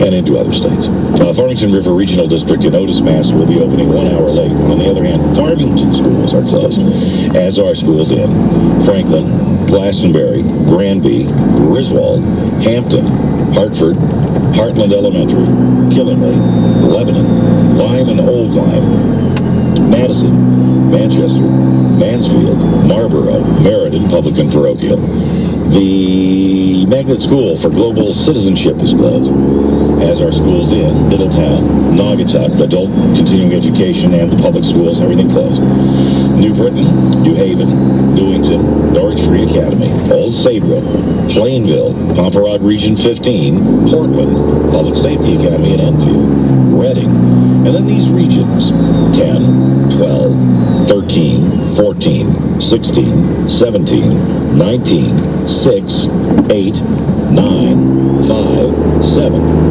and into other states. Farmington River Regional District in Otis, Mass. will be opening 1 hour late. On the other hand, Farmington schools are closed, as are schools in Franklin, Glastonbury, Granby, Griswold, Hampton, Hartford, Heartland Elementary, Killingly, Lebanon, Lyme and Old Lyme, Madison, Manchester, Mansfield, Marlborough, Meriden, public and parochial. The Magnet School for Global Citizenship is closed, as are schools in Middletown, Naugatuck, adult continuing education, and the public schools, everything closed. New Britain, New Haven, Newington, Norwich Free Academy, Old Saybrook, Plainville, Pomperaug Region 15, Portland, Public Safety Academy in Enfield, Reading, and then these regions, 10, 12, 13, 14, 16, 17, 19, 6, 8, 9, 5, 7.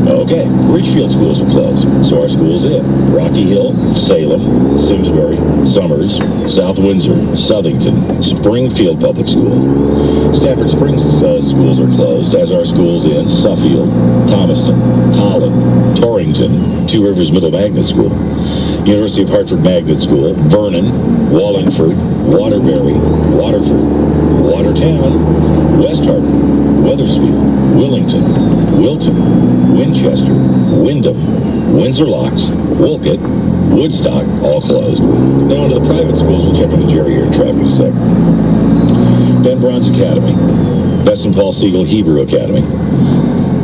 Okay, Ridgefield schools are closed, so our schools in Rocky Hill, Salem, Simsbury, Summers, South Windsor, Southington, Springfield Public Schools. Stafford Springs schools are closed, as are schools in Suffield, Thomaston, Tolland, Torrington, Two Rivers Middle Magnet School, University of Hartford Magnet School, Vernon, Wallingford, Waterbury, Waterford, Watertown, West Hartford, Wethersfield, Willington, Wilton, Winchester, Wyndham, Windsor Locks, Wolcott, Woodstock, all closed. Now onto the private schools. We'll check on the Gerry here in traffic in a sec. Ben Brown's Academy, Besson Paul Siegel Hebrew Academy,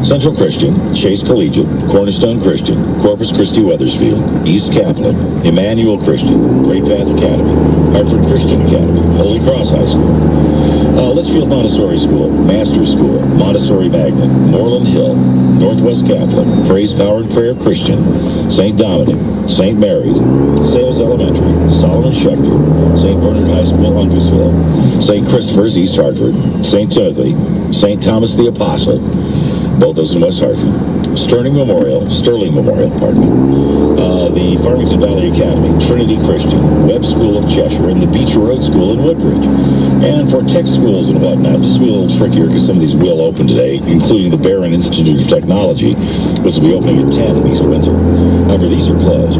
Central Christian, Chase Collegiate, Cornerstone Christian, Corpus Christi Wethersfield, East Catholic, Emmanuel Christian, Great Path Academy, Hartford Christian Academy, Holy Cross High School, Litchfield Montessori School, Master School, Montessori Magnet, Moreland Hill, Northwest Catholic, Praise Power and Prayer Christian, St. Dominic, St. Mary's, Sales Elementary, Solomon Schechter, St. Bernard High School, Huntersville, St. Christopher's, East Hartford, St. Timothy, St. Thomas the Apostle, both those in West Hartford, Sterling Memorial, the Farmington Valley Academy, Trinity Christian, Webb School of Cheshire, and the Beach Road School in Woodbridge. And for tech schools and whatnot, this will be a little trickier because some of these will open today, including the Barron Institute of Technology, which will be opening at 10 in East Windsor. However, these are closed.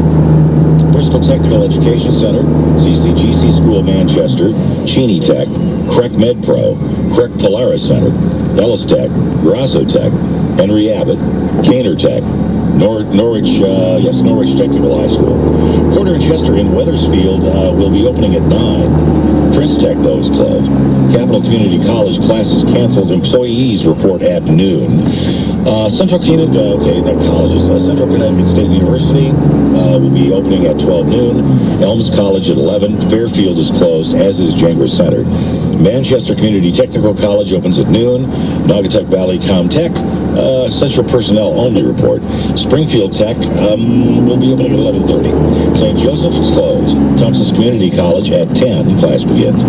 Bristol Technical Education Center, CCGC School Manchester, Cheney Tech, Crec Med Pro, Crec Polaris Center, Ellis Tech, Grasso Tech, Henry Abbott, Caner Tech, Norwich Technical High School. Porter and Chester in Wethersfield will be opening at 9. Prince Tech, though, is closed. Capital Community College classes canceled. Employees report at noon. Central Connecticut State University will be opening at 12 noon. Elms College at 11. Fairfield is closed, as is Jangres Center. Manchester Community Technical College opens at noon. Naugatuck Valley Comtech, Central Personnel Only report. Springfield Tech will be opening at 11:30. St. Joseph's is closed. Thompson's Community College at 10. Class begins.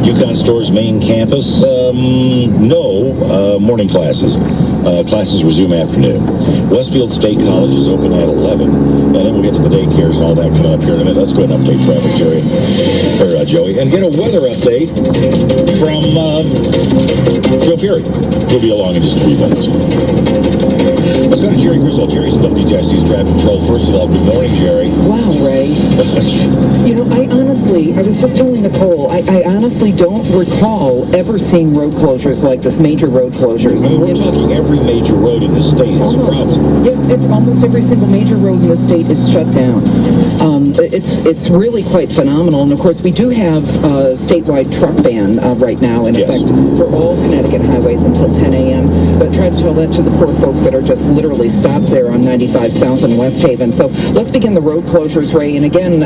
Yukon Store's main campus, no morning classes. Classes resume afternoon. Westfield State College is open at 11. And then we'll get to the daycares and all that coming up here in a minute. Let's go ahead and update traffic, Joey, and get a weather update from Joe Perry. He'll be along in just a few minutes. Let's go to Gerry Griswold. Gerry's in WTIC's traffic control. First of all, good morning, Gerry. Wow, Ray. I was just telling Nicole, I honestly don't recall ever seeing road closures like this, major road closures. I mean, we're talking every major road in the state has a problem. Yeah, it's almost every single major road in the state is shut down. It's really quite phenomenal. And, of course, we do have a statewide truck ban right now in effect for all Connecticut highways until 10 a.m. But try to tell that to the poor folks that are just literally stopped there on 95 South in West Haven. So let's begin the road closures, Ray. And, again,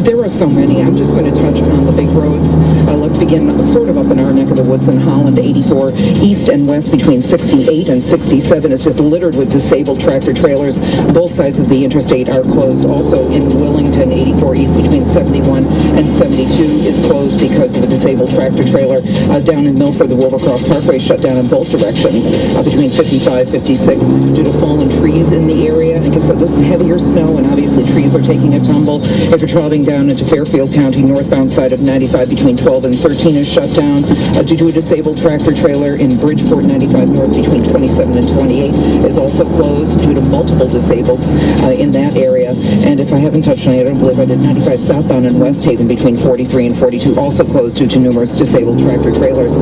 there are so many. I'm just going to touch on the big roads. Let's begin sort of up in our neck of the woods in Holland. 84 east and west between 68 and 67 is just littered with disabled tractor trailers. Both sides of the interstate are closed. Also in Willington, 84 east between 71 and 72 is closed because of a disabled tractor trailer. Down in Milford, the Wilbercross Parkway shut down in both directions between 55 56 due to fallen trees in the area. I guess that was heavier snow, and obviously trees are taking a tumble. If you're traveling down into Fairfield County, northbound side of 95 between 12 and 13 is shut down due to a disabled tractor trailer in Bridgeport 95 North between 27 and 28 is also closed due to multiple disabled in that area. And if I haven't touched on it, I don't believe I did, 95 southbound in West Haven between 43 and 42 also closed due to numerous disabled tractor trailers.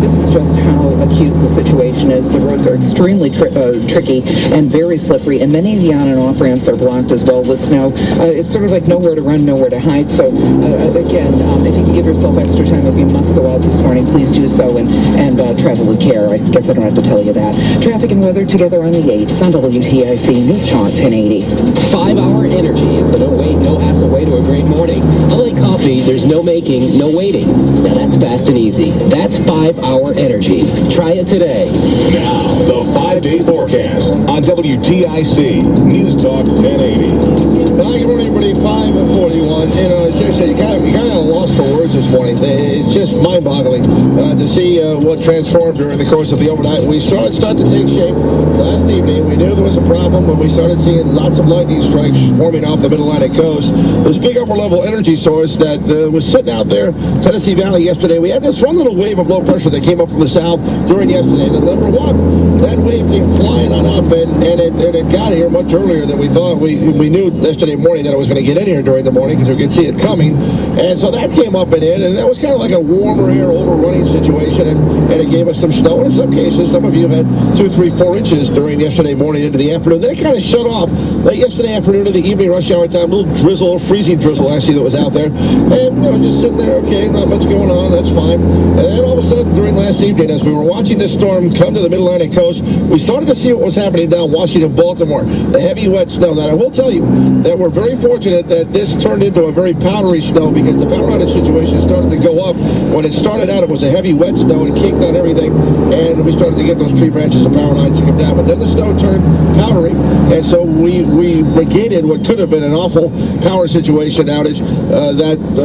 This is just how acute the situation is. The roads are extremely tricky and very slippery, and many of the on and off ramps are blocked as well with snow. It's sort of like nowhere to run, nowhere to hide. So again, if you can give yourself extra time, if you must go out this morning, please do so and travel with care. I guess I don't have to tell you that. Traffic and weather together on the 8th on WTIC News Talk 1080. 5-hour energy is the no wait, no hassle way to a great morning. Unlike coffee, there's no making, no waiting. Now that's fast and easy. That's 5-hour energy. Try it today. Now, the 5-day forecast on WTIC News Talk 1080. Good morning, everybody. 5:41. Seriously, you kind of lost for words this morning. It's just mind-boggling to see what transformed during the course of the overnight. We saw it start to take shape last evening. We knew there was a problem when we started seeing lots of lightning strikes forming off the Mid-Atlantic coast. This big upper-level energy source that was sitting out there, Tennessee Valley yesterday. We had this one little wave of low pressure that came up from the south during yesterday. The number one, that wave came flying on up, and it got here much earlier than we thought. We knew yesterday morning that it was going to get in here during the morning because we could see it coming, and so that came up and in, and that was kind of like a warmer air overrunning situation, and it gave us some snow. And in some cases, some of you had 2, 3, 4 inches during yesterday morning into the afternoon. Then it kind of shut off late yesterday afternoon to the evening rush hour time. A little drizzle, freezing drizzle actually that was out there, and just sitting there, okay, not much going on, that's fine. And then all of a sudden during last evening, as we were watching this storm come to the Mid-Atlantic coast, we started to see what was happening down Washington, Baltimore, the heavy wet snow. Now I will tell you that we're very fortunate that this turned into a very powdery snow, because the power outage situation started to go up. When it started out, it was a heavy wet snow and kicked on everything, and we started to get those tree branches and power lines to come down. But then the snow turned powdery, and so we negated what could have been an awful power situation outage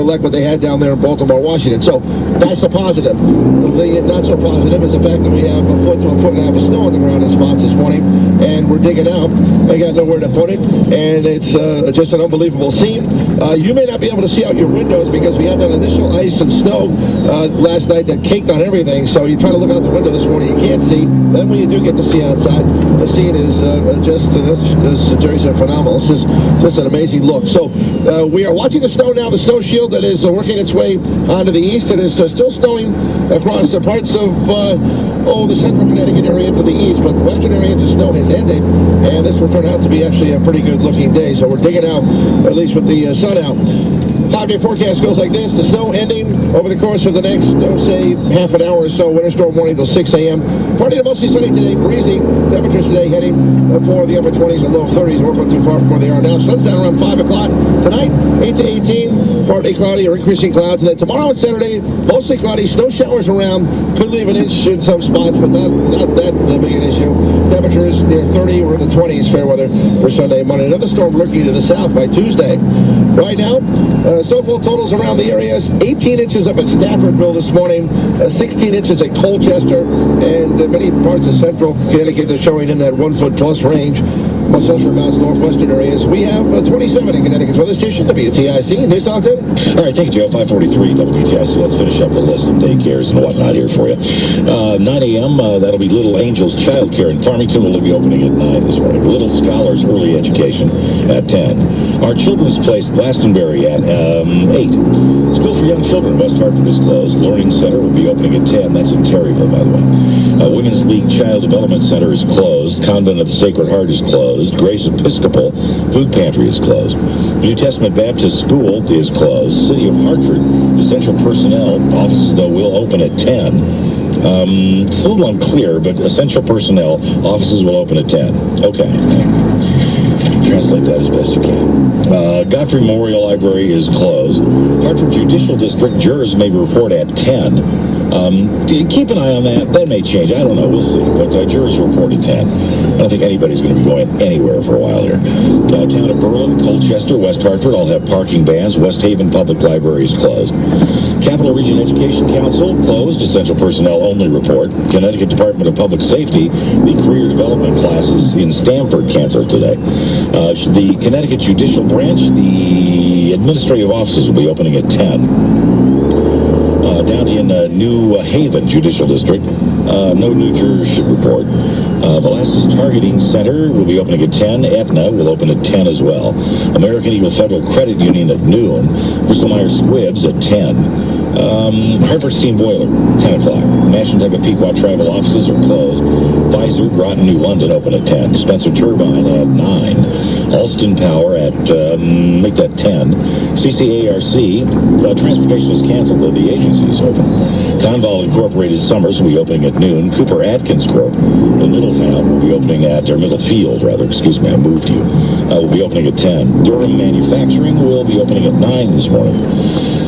like what they had down there in Baltimore, Washington. So that's a positive. The not so positive is the fact that we have a foot to a foot and a half of snow on the ground in spots this morning, and we're digging out. I got nowhere to put it, and it's just an unbelievable scene. You may not be able to see out your windows because we had that initial ice and snow last night that caked on everything. So you try to look out the window this morning, you can't see. Then when you do get to see outside, the scene is just, as Gerry said, phenomenal. It's just an amazing look. So we are watching the snow now, the snow shield that is working its way onto the east. It is still snowing across the parts of the central Connecticut area to the east, but the western areas of snow has ended, and this will turn out to be actually a pretty good looking day. So we're digging out, at least with the sun out. 5-day forecast goes like this. The snow ending over the course of the next, say, half an hour or so. Winter storm warning till 6 a.m. Partly to mostly sunny today, breezy. Temperatures today heading for the upper 20s and low 30s. We're not too far from where they are now. Sun's down around 5 o'clock. Tonight, 8 to 18, partly cloudy or increasing clouds. And then tomorrow and Saturday, mostly cloudy. Snow showers around. Could leave an inch in some spots, but not that big an issue. Temperatures near 30 or in the 20s, fair weather for Sunday and Monday. Another storm lurking to the south by Tuesday. Right now, snowfall totals around the areas: 18 inches up at Staffordville this morning, 16 inches at Colchester, and many parts of central Connecticut are showing in that 1 foot plus range. Most central mountains, northwestern areas. We have 27 in Connecticut's weather station, WTIC News Talk. All right, thank you, Joe. 543 WTIC. Let's finish up the list of daycares and whatnot here for you. 9 a.m., that'll be Little Angels Child Care in Farmington. Will be opening at 9 this morning. Little Scholars Early Education at 10. Our Children's Place, Glastonbury at 8. School for Young Children, West Hartford is closed. Learning Center will be opening at 10. That's in Terryville, by the way. Women's League Child Development Center is closed. Convent of the Sacred Heart is closed. Grace Episcopal Food Pantry is closed. New Testament Baptist School is closed. City of Hartford Essential Personnel offices, though, will open at 10. It's a little unclear, but Essential Personnel offices will open at 10. Okay. Translate that as best you can. Godfrey Memorial Library is closed. Hartford Judicial District jurors may report at 10. Keep an eye on that. That may change. I don't know. We'll see. But jurors report at 10. I don't think anybody's going to be going anywhere for a while here. Town of Berlin, Colchester, West Hartford all have parking bans. West Haven Public Library is closed. Capital Region Education Council closed. Essential Personnel only report. Connecticut Department of Public Safety, the career development classes in Stamford canceled today. The Connecticut Judicial Branch, the administrative offices will be opening at 10. Down in New Haven Judicial District, no new jurors should report. Molasses Targeting Center will be opening at 10. Aetna will open at 10 as well. American Eagle Federal Credit Union at noon. Bristol-Myers Squibbs at 10. Harvard Steam Boiler, 10 o'clock. National Pequot Travel offices are closed. Pfizer, Groton, New London open at 10. Spencer Turbine at 9. Alston Power at, make that 10. CCARC, transportation is canceled, though the agency is open. Conval Incorporated Summers will be opening at noon. Cooper Atkins Corp. in Middletown will be opening at, or Middlefield, rather, excuse me, I moved you. Will be opening at 10. Durham Manufacturing will be opening at 9 this morning.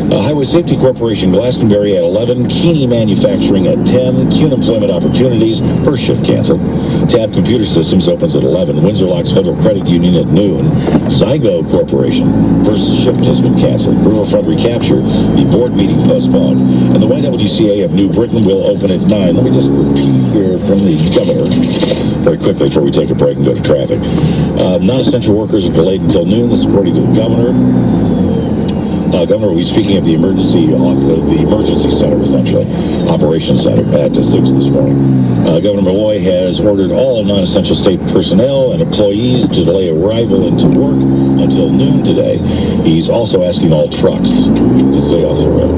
Highway Safety Corporation, Glastonbury at 11. Keeney Manufacturing at 10. Kuhn Employment Opportunities, first shift canceled. Tab Computer Systems opens at 11. Windsor Locks Federal Credit Union at noon. Zygo Corporation, first shift has been canceled. Riverfront Recapture, the board meeting postponed. And the YWCA of New Britain will open at 9. Let me just repeat here from the governor very quickly before we take a break and go to traffic. Non-essential workers are delayed until noon. This is according to the governor. Governor will be speaking at the emergency center, essentially, operations center at 6 this morning. Governor Malloy has ordered all non-essential state personnel and employees to delay arrival into work until noon today. He's also asking all trucks to stay off the road.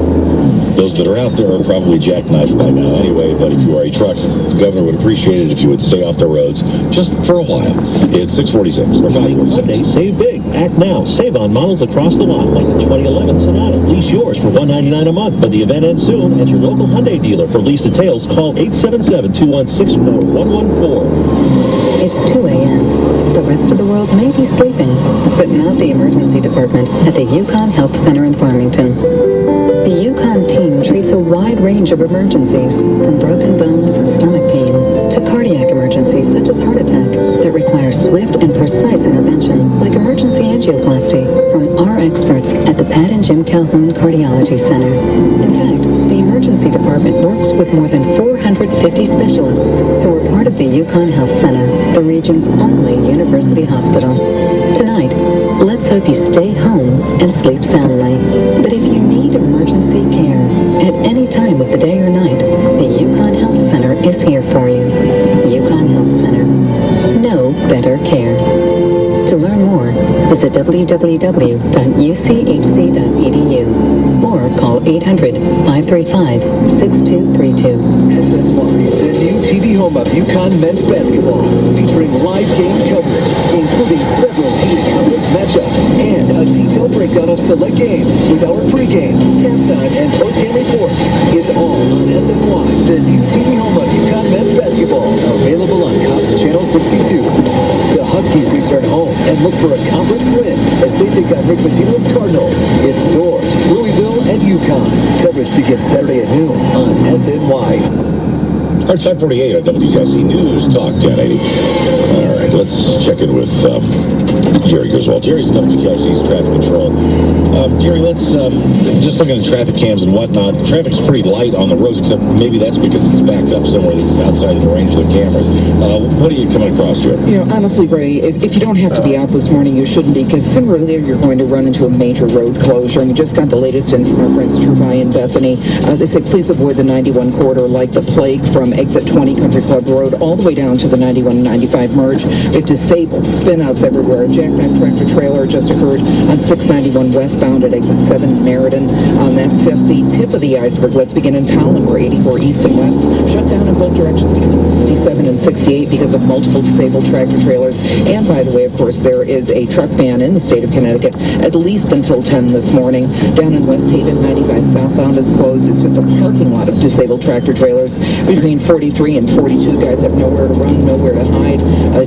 Those that are out there are probably jackknifed by now anyway, but if you are a truck, the governor would appreciate it if you would stay off the roads just for a while. It's 6:46 or 5:46. Monday, save big. Act now. Save on models across the lot, like the 2011 Sonata. Lease yours for $199 a month. But the event ends soon at your local Hyundai dealer. For lease details, call 877-216-4114. It's 2 a.m. The rest of the world may be sleeping, but not the emergency department at the Yukon Health Center in Farmington. The Yukon team treats a wide range of emergencies, from broken bones and stomach pain to cardiac emergencies such as heart attack that require swift and precise intervention, like emergency angioplasty, from our experts at the Pat and Jim Calhoun Cardiology Center. In fact, the emergency department works with more than 450 specialists who are part of the Yukon Health Center, the region's only university hospital. Tonight, let's hope you stay home and sleep soundly. But if you need emergency care at any time of the day or night, the Yukon Health Center is here for you. Yukon Health Center. No better care. To learn more, visit www.uchc.edu or call 800-535-6232. The new TV home of Yukon men's basketball, featuring live game coverage, including several heated conference matchups, and a detailed breakdown of select games with our pregame, halftime, and postgame reports. It's all on SNY, the new TV home of Yukon men's basketball, available on Cox Channel 62. The Huskies return home and look for a conference win as they take on Rick Pitino's Cardinals. It's Dorr, Louisville, and Yukon. Coverage begins Saturday at noon on SNY. It's 5:48 on WTIC News Talk 1080. All right, let's check in with Gerry Griswold. Gerry's WTIC's traffic control. Gerry, let's just looking at traffic cams and whatnot. Traffic's pretty light on the roads, except maybe that's because it's backed up somewhere that's outside of the range of the cameras. What are you coming across here? You know, honestly, Ray, if you don't have to be out this morning, you shouldn't be, because sooner or later you're going to run into a major road closure. And we just got the latest in from our friends Truvai and Bethany. They say please avoid the 91 corridor like the plague from exit 20 Country Club Road all the way down to the 91 and 95 merge. They've disabled spin-outs everywhere. A jackknife tractor trailer just occurred on 691 westbound at exit 7 Meriden. That's just the tip of the iceberg. Let's begin in Tallinn, where 84 east and west shut down in both directions between 67 and 68 because of multiple disabled tractor trailers. And by the way, of course, there is a truck ban in the state of Connecticut at least until 10 this morning. Down in West Haven, 95 southbound is closed. It's just a parking lot of disabled tractor trailers. Between 43 and 42, guys have nowhere to run, nowhere to hide.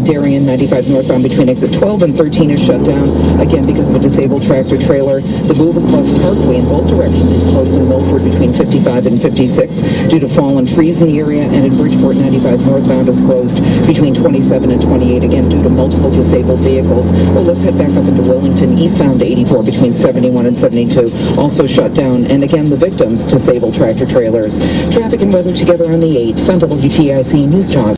Darien, 95 northbound between exit 12 and 13 is shut down, again because of a disabled tractor trailer. The Move Plus Parkway in both directions is closed in Milford between 55 and 56 due to fall and freeze in the area, and in Bridgeport, 95 northbound is closed between 27 and 28, again due to multiple disabled vehicles. Well, let's head back up into Wellington, eastbound 84 between 71 and 72, also shut down, and again the victims, disabled tractor trailers. Traffic and weather together on the 8th on WTIC News Talk.